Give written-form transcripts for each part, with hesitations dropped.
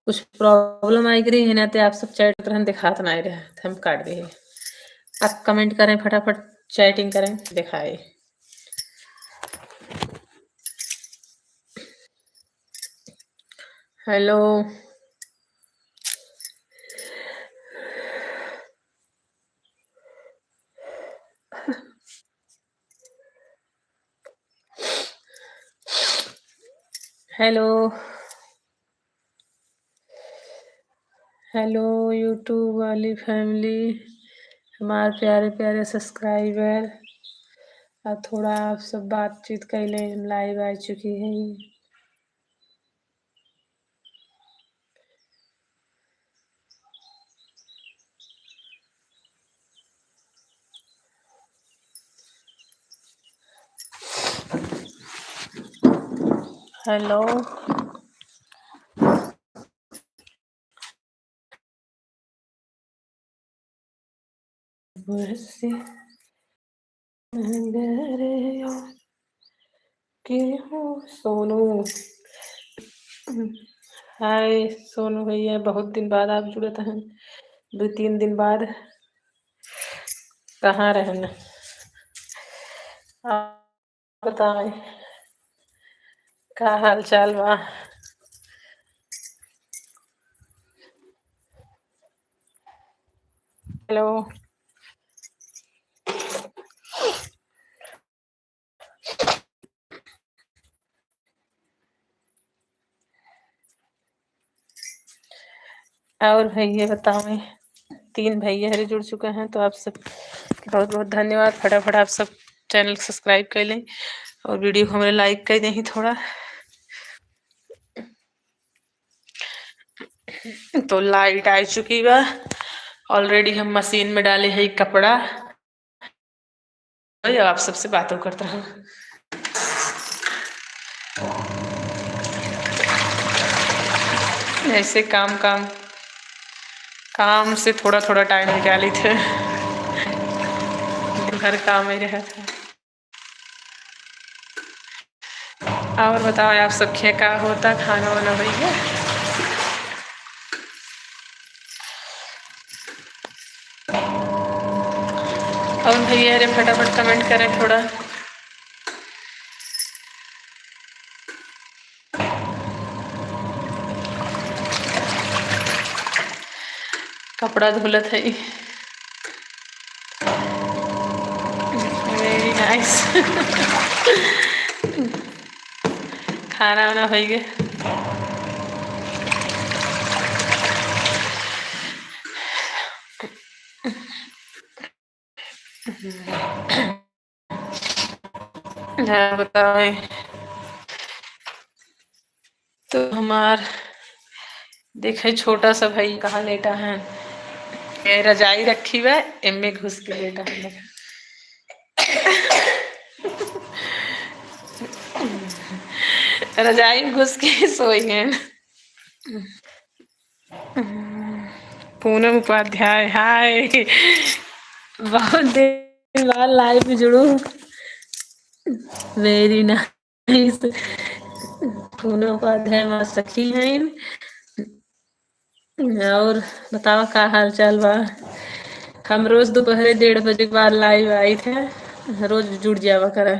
कुछ प्रॉब्लम आई रही है ना, तो आप सब चैट करन दिखात ना रहे, तो हम काट दिए। आप कमेंट करें, फटाफट चैटिंग करें, दिखाए। हेलो। हेलो। हेलो यूट्यूब वाली फैमिली, हमारे प्यारे प्यारे सब्सक्राइबर। अब थोड़ा आप सब बातचीत कर लें, लाइव आ चुकी है। हेलो। बरसे के हो सोनू। हाय सोनू भैया, बहुत दिन बाद आप जुड़े हैं। 2-3 दिन बाद कहाँ रहना। आप बताएं, का हाल चाल बा। हेलो। और भैया बताओ, 3 भैया हरे जुड़ चुके हैं, तो आप सब बहुत बहुत धन्यवाद। फटाफट आप सब चैनल सब्सक्राइब कर लें और वीडियो को हमें लाइक कर दें थोड़ा। तो लाइट आ चुकी बा ऑलरेडी। हम मशीन में डाले हैं कपड़ा। आप सबसे बातों करता हूँ। ऐसे काम से थोड़ा थोड़ा टाइम निकाली थे। दिन भर काम ही रहा था। और बताओ, आप सब क्या होता, खाना वाना भैया। और भैया अरे फटाफट कमेंट करें थोड़ा। कपड़ा धुलत है। Very nice. खाना वाना हो गया। हाँ बताओ। तो हमार देखे छोटा सा भाई कहाँ लेटा है। रजाई रखी हुआ एम घुस के लेटा है। रजाई में घुस के सोई है। पूनम उपाध्याय हाय, बहुत देर बाद लाइव में जुड़ू। Very nice. पूनम उपाध्याय हमारा सखी है। और बताओ का हाल चाल बा। हम रोज दोपहर 1:30 बजे के बाद लाइव आई थे। रोज जुड़ जावा करे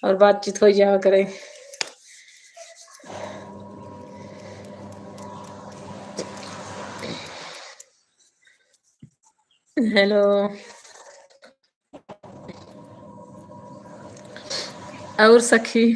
और बातचीत हो जावा करे। हेलो। और सखी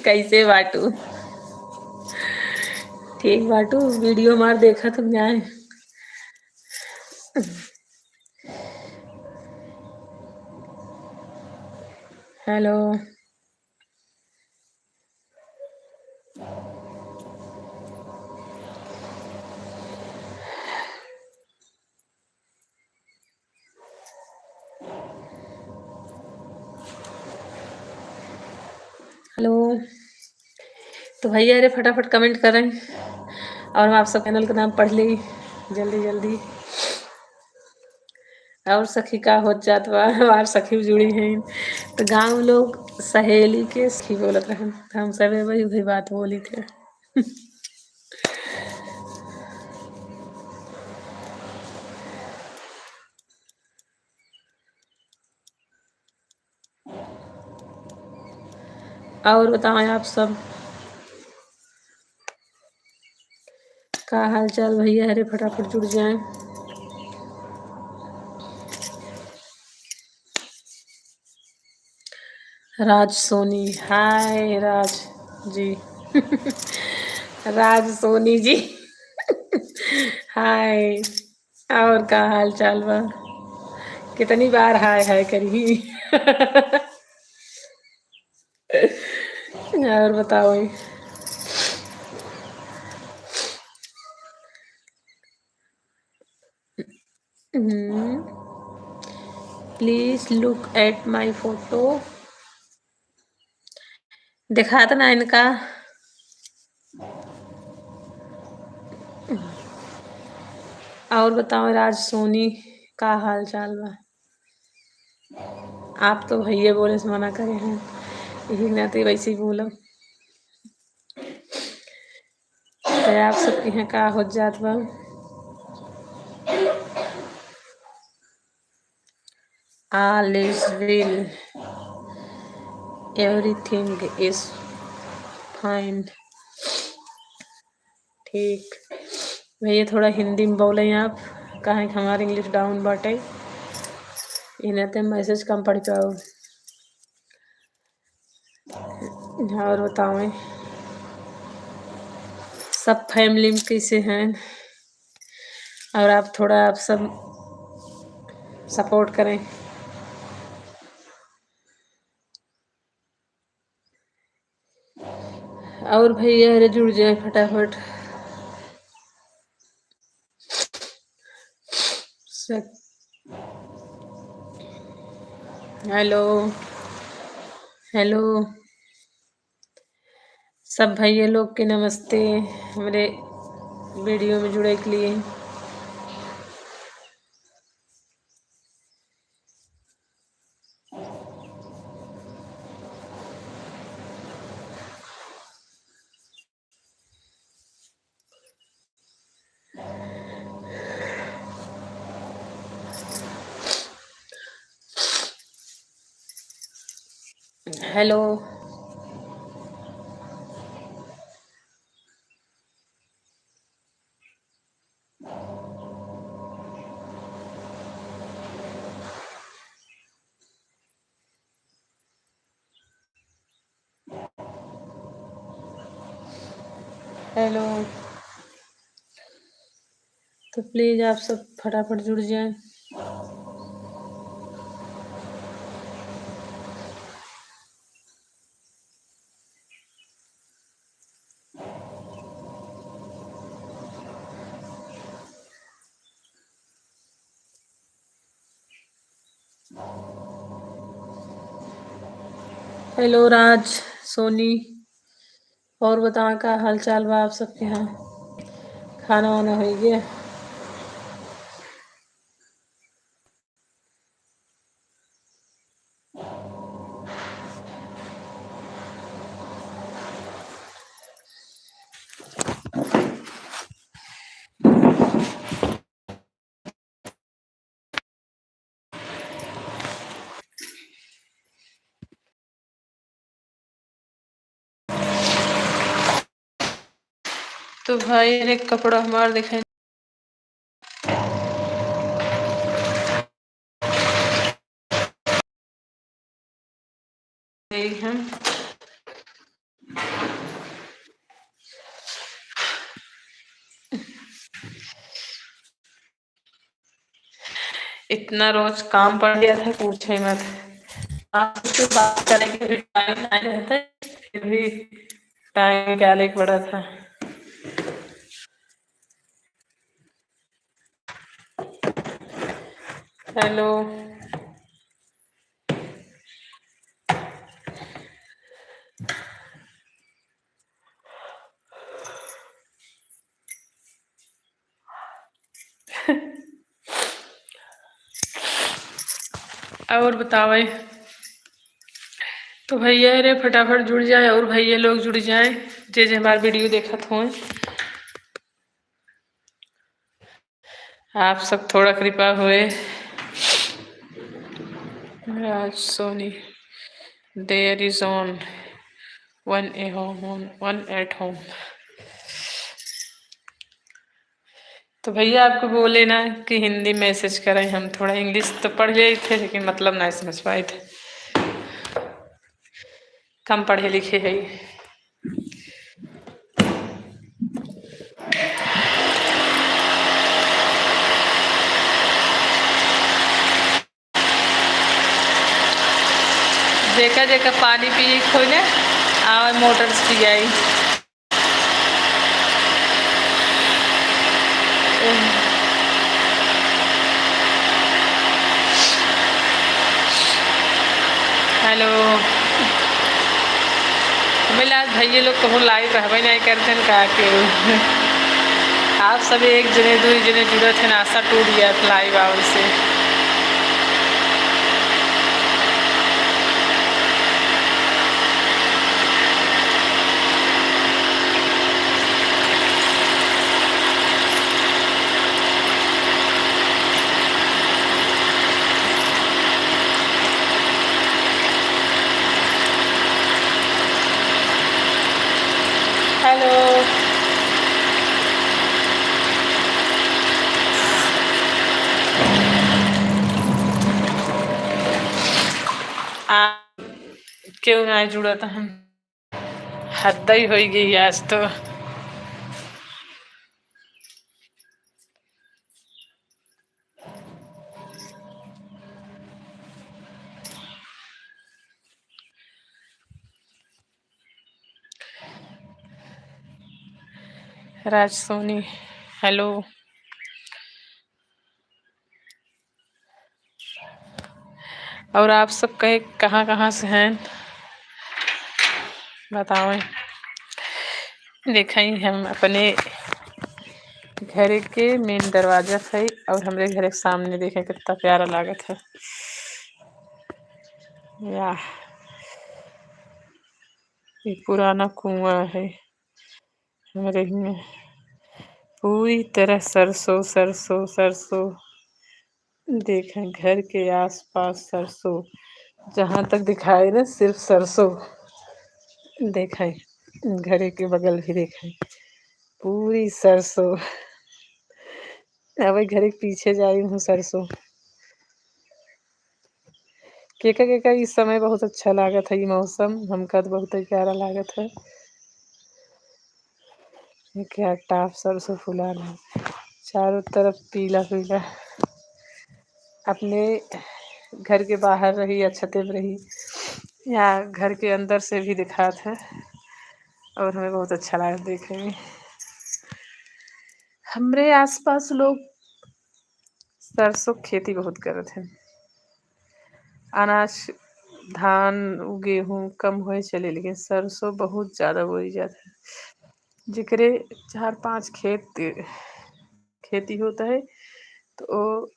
कैसे बाटू। ठीक बाटू, वीडियो मार देखा तुम जाए। हेलो। हेलो। तो भैया अरे फटाफट कमेंट करें और हम आप सब चैनल का नाम पढ़ ली जल्दी जल्दी। और सखी का हो जात बा। हमार सखी जुड़ी हैं, तो गांव लोग सहेली के सखी बोलत रहे, हम सब वही बात बोली थे। और बताएं आप सब का हाल चाल भैया अरे फटाफट जुड़ जाएं। राज सोनी हाय राज जी। राज सोनी जी। हाय और का हाल चाल बा कितनी बार हाय हाय करी। और बताओ please look at my photo दिखा देना इनका। और बताओ राज सोनी का हाल चाल बा। आप तो भैया बोले से मना करे हैं यही नाते वैसे ही बोलो तो आप सबके यहाँ का हो जात बा। All is well, everything is fine। ठीक भैया थोड़ा हिंदी में बोले आप कहें कि हमारी इंग्लिश डाउन बाटे इन्हें तो मैसेज कम पड़ पाओ। और बताओ सब फैमिली में कैसे हैं और आप थोड़ा आप सब सपोर्ट करें। और भैया अरे जुड़ जाए फटाफट सब। हेलो हेलो सब भैया लोग के नमस्ते हमारे वीडियो में जुड़े के लिए। हेलो हेलो तो प्लीज आप सब फटाफट जुड़ जाएं। हेलो राज सोनी और बताओ का हाल चाल बा आप सबके यहाँ खाना वाना हो गया। तो भाई एक कपड़ा हमार दिखाई हम इतना रोज काम पड़ गया था पूछे मत। आपसे बात करने के भी टाइम नहीं रहता फिर भी टाइम निकाले पड़ा था। हेलो और बताओ तो भैया रे फटाफट जुड़ जाए और भैया लोग जुड़ जाए। जे हमार वीडियो देखत हों, आप सब थोड़ा कृपा हुए। Raj Soni there is on one at home. तो भैया आपको बोले ना कि हिंदी मैसेज करें, हम थोड़ा इंग्लिश तो पढ़ लिए थे लेकिन मतलब नहीं समझ पाए थे, कम पढ़े लिखे है। जेका जेका पानी पिए खोले आवे मोटर से आई। हेलो बोले आज भैया लोग कहूँ लाइव रहबे नहीं करते का के आप सब एक जने दो जने जुड़े थे, आशा टूट गया था लाइव आवर से। हेलो क्यों नहीं जुड़ा था, हम हद ही हो गई आज तो। राज सोनी हेलो। और आप सब कहे कहाँ कहाँ से हैं बताओ। देखें हम अपने घर के मेन दरवाजा से और हमारे घर के सामने देखें कितना प्यारा लागत है। या ये पुराना कुआं है हमारे में, पूरी तरह सरसों सरसों सरसों। देखें घर के आसपास सरसों, जहाँ तक दिखाए ना सिर्फ सरसों। देखें घर के बगल भी देखें पूरी सरसों। अब घर के पीछे जाई हूँ सरसों। केका इस समय बहुत अच्छा लागत है, ये मौसम हमका तो बहुत ही प्यारा लागत है। क्या टाप सरसों फुला रहा, चारों तरफ पीला पीला। अपने घर के बाहर रही या छते पर रही या घर के अंदर से भी दिखात है और हमें बहुत अच्छा लगा देखने में। हमारे आसपास लोग सरसों खेती बहुत करते हैं। अनाज धान गेहूँ कम हो चले लेकिन सरसों बहुत ज़्यादा बोई जाता है। जिकरे 4-5 खेत खेती होता है तो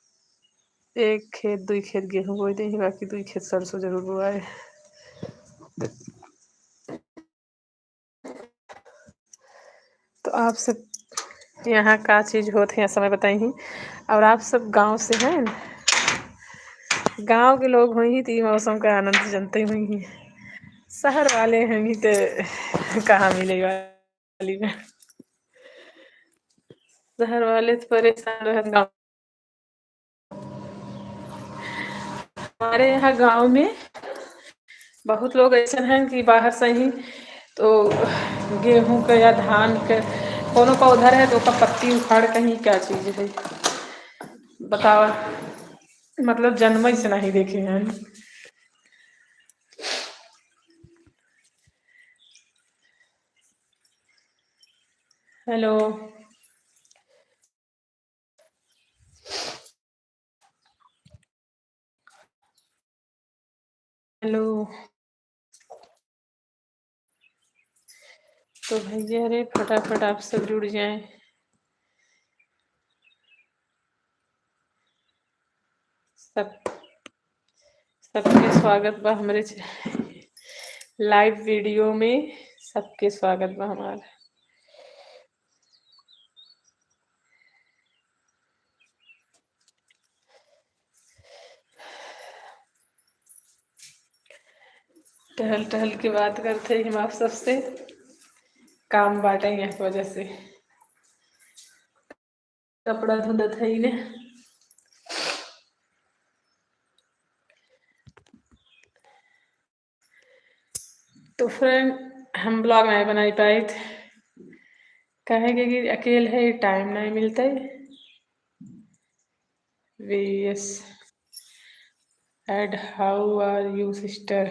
एक खेत 2 खेत गेहूँ बोई दे, बाकी 2 खेत सरसों जरूर बोआए। तो आप सब यहाँ का चीज़ होते हैं समय बताई। और आप सब गांव से हैं, गांव के लोग हुई तो मौसम का आनंद जनते हुई। शहर वाले हैं ही तो कहाँ मिलेगा वाली में। शहर वाले तो परेशान रहे। गाँव हमारे यहाँ गांव में बहुत लोग ऐसे हैं कि बाहर से ही तो गेहूं का या धान का कोनो का उधर है तो का पत्ती उखाड़ कहीं क्या चीज है बतावा, मतलब जन्म से नहीं देखे हैं। Hello hello. तो भैया अरे फटाफट आप सब जुड़ जाएं। सब सबके स्वागत बा हमारे लाइव वीडियो में। सबके स्वागत बा हमार। टहल टहल के बात करते हम आप सबसे, काम बांटे यहाँ वजह से। कपड़ा धुलत है ने। तो फ्रेंड हम ब्लॉग नहीं बना पाए थे, कहेंगे कि अकेले है टाइम नहीं मिलता है। वीएस एड हाउ आर यू सिस्टर?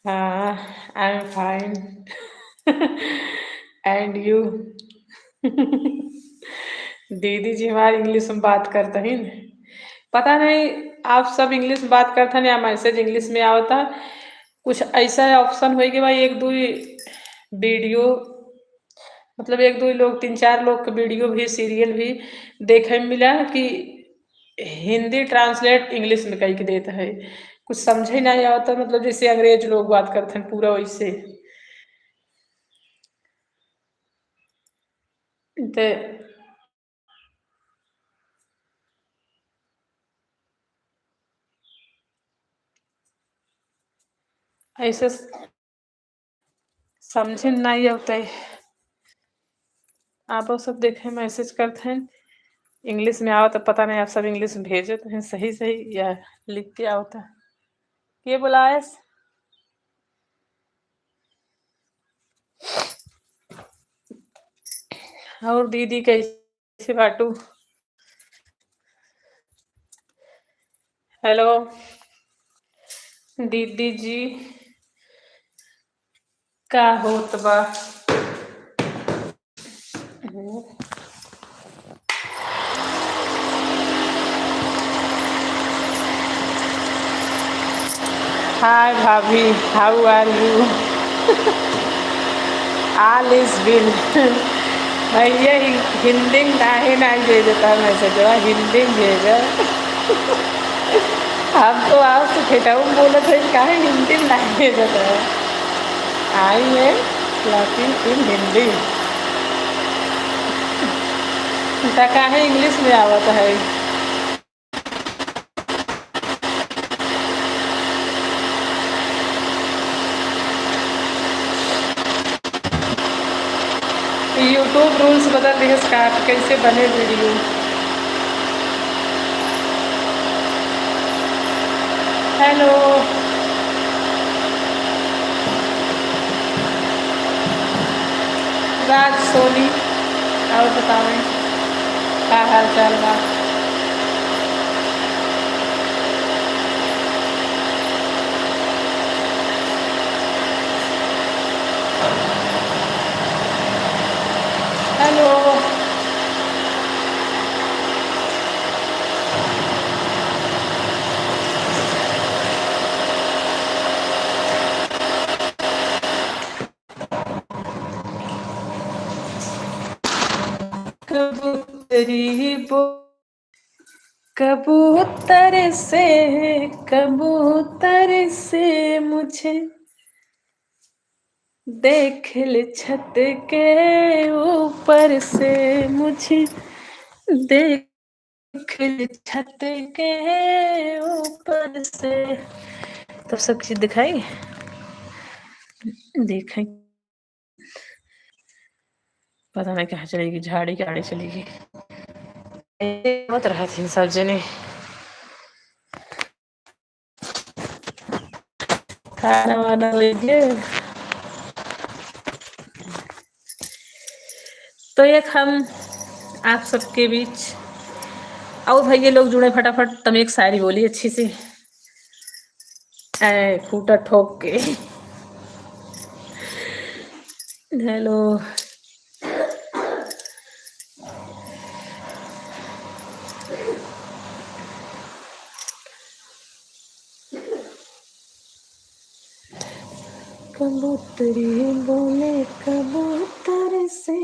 हाँ, I am fine and you? दीदी जी हमारी इंग्लिश में बात करते हैं, पता नहीं आप सब इंग्लिश में बात करते हैं या मैसेज इंग्लिश में आवता। कुछ ऐसा ऑप्शन हो कि भाई एक दो वीडियो, मतलब एक दो लोग 3-4 लोग का वीडियो भी सीरियल भी देखे में मिला कि हिंदी ट्रांसलेट इंग्लिश में कही के देता है, कुछ समझे नहीं आता, मतलब जैसे अंग्रेज लोग बात करते हैं पूरा वैसे। तो ऐसे समझे नहीं आता है। आप सब देखे मैसेज करते हैं इंग्लिश में आओ तो पता नहीं आप सब इंग्लिश में भेजे तो हैं सही सही या लिख के आवता। के बुलाए? और दीदी कैसे बाटू? हेलो दीदी जी, का होत बा? हाय भाभी, how are you? All is well. भैया हिंदी नहीं नहीं भेजता मैसेज, हिंदी भेजा। हम तो आज तो ठेठाऊ बोले थे कहा हिंदी नहीं भेजता है। आई है लर्निंग इन हिंदी, काहे इंग्लिश में आवत है। यूट्यूब रूल्स बदल रही है, स्टार्ट कैसे बने वीडियो। हेलो राज सोनी, और बताओ क्या हाल चाल बा? हेलो कबूतरी बो, कबूतर से कबूतर से मुझे देख ले छत के ऊपर से, मुझे देख ले छत के ऊपर से। तो सब चीज दिखाई देखें, पता नहीं कहाँ चलेगी, झाड़ी के आड़े चलेगी। बहुत रहा थी सब जने, खाना वाना लीजिए। तो एक हम आप सबके बीच आओ भैया लोग जुड़े फटाफट, तुम एक शायरी बोली अच्छी सी खूटा ठोक के। हेलो कबूतरी बोले कबूतर से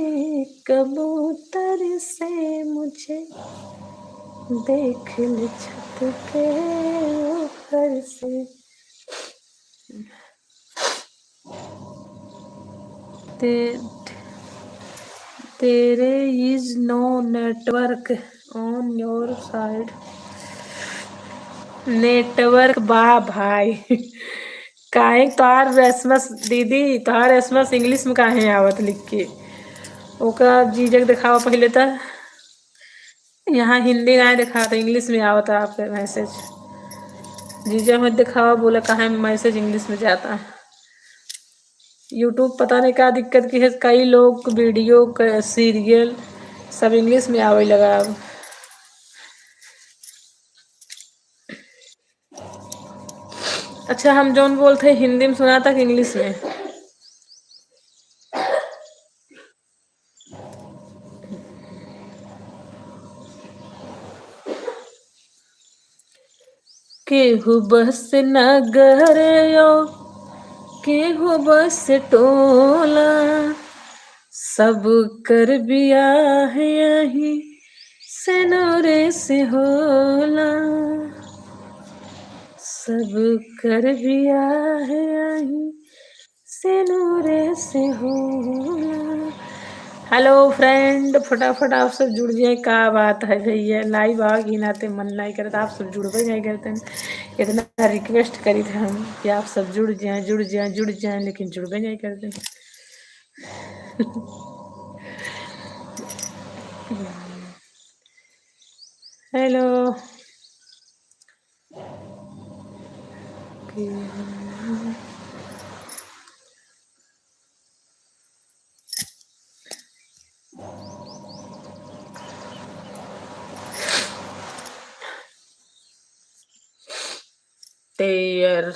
मुझे देख ले छत के ऊपर से। There is no network on your side. Network बा भाई। काहे तोहार एसएमएस दीदी, तोहार एसएमएस इंग्लिश में काहे आवत लिख के? ओका जीजक दिखाओ पहले तो। यहाँ हिंदी ना दिखा तो इंग्लिश में आवता आपके मैसेज। जीजा मत दिखाओ, बोला कहाँ मैसेज इंग्लिश में जाता है। यूट्यूब पता नहीं क्या दिक्कत की है, कई लोग वीडियो सीरियल सब इंग्लिश में आवे लगा अब। अच्छा, हम जौन बोलते हिंदी में सुना था कि इंग्लिश में? केहू बस नगरयो, केहू बस टोला, सब कर बियाह यही सेनोरे से होला। सब कर बियाह यही सेनोरे से होला। हेलो फ्रेंड, फटाफट आप सब जुड़ जाए। क्या बात है भैया, लाइव आ गई नाते मन नहीं करता, आप सब जुड़बे नहीं करते। इतना रिक्वेस्ट करी थे हम कि आप सब जुड़ जाएं जुड़ जाएं जुड़ जाएं, लेकिन जुड़बे नहीं करते। हेलो। तेयर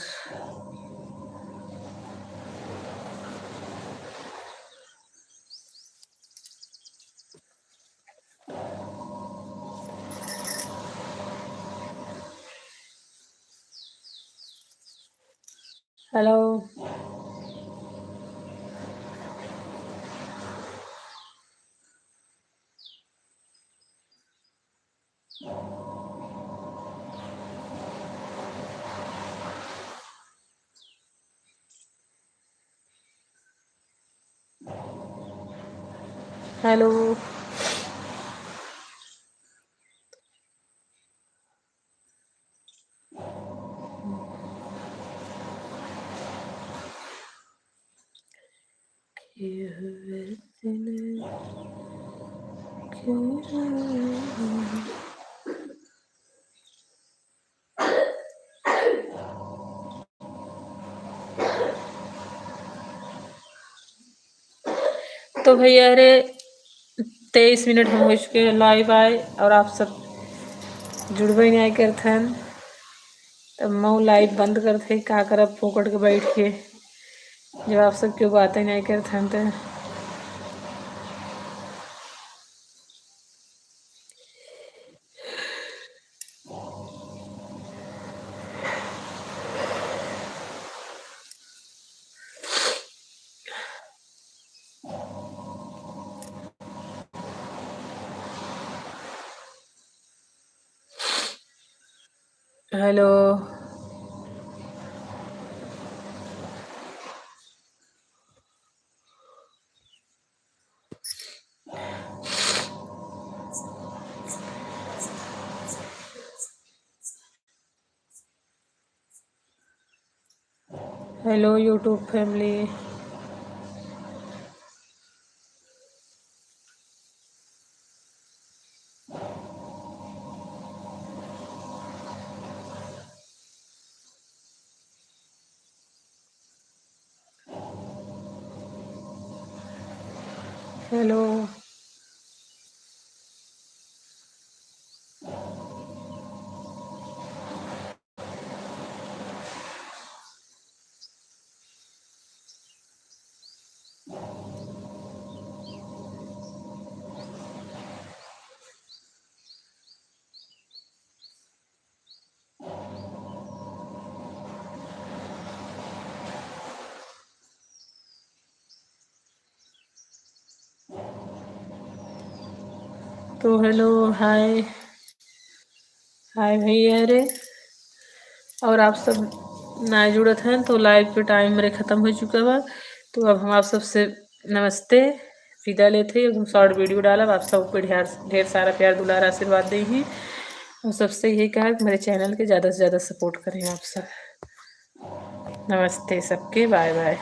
हेलो। हेलो। तो भैया अरे 23 मिनट हम हो चुके लाइव आए और आप सब जुड़बे नहीं करते हैं। तब मैं लाइव बंद कर थे, क्या करब फोकट के बैठ के, जब आप सब क्यों बातें नहीं करते हैं तो। Hello. Hello YouTube family. Hello. तो हेलो, हाय हाय भैया अरे। और आप सब ना जुड़त हैं तो लाइव के टाइम मेरे ख़त्म हो चुका बा। तो अब हम आप सबसे नमस्ते। विदा लेते हैं, शॉर्ट वीडियो डालब। आप सबको ढेर ढेर सारा प्यार दुलार आशीर्वाद दी हैं और सबसे यही कहा कि मेरे चैनल के ज़्यादा से ज़्यादा सपोर्ट करें आप सब। नमस्ते सबके, बाय बाय।